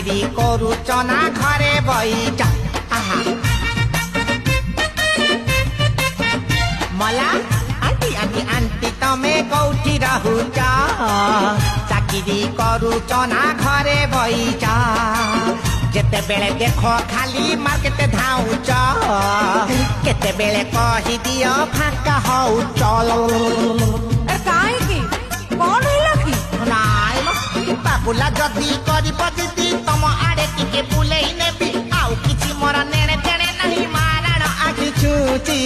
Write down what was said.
ଚାକିରି କରୁଛ ନା ଘରେ ବଇଚ ମଲା ଆଣ୍ଟି ଆଣ୍ଟି ଆଣ୍ଟି ତମେ କୋଉଠି ରହୁଛ ଚାକିରି କରୁଛ ନା ଘରେ ବଇଚ ଯେତେବେଳେ ଦେଖ ଖାଲି ମାର୍କେଟ ଧାଉଛ କେତେବେଳେ କହିଦିଅ ଫାଙ୍କା ହଉଛ କାହିଁକି କଣ ହେଲା କି ନାଇଁ ବାବୁଲା ଯଦି କରିବ ଦିଦି ତମ ଆଡେ ଟିକେ ବୁଲେଇ ନେବି ଆଉ କିଛି ମୋର ନେଣେ ତେଣେ ନାହିଁ ମାରଣ ଆଖି ଛୁଚି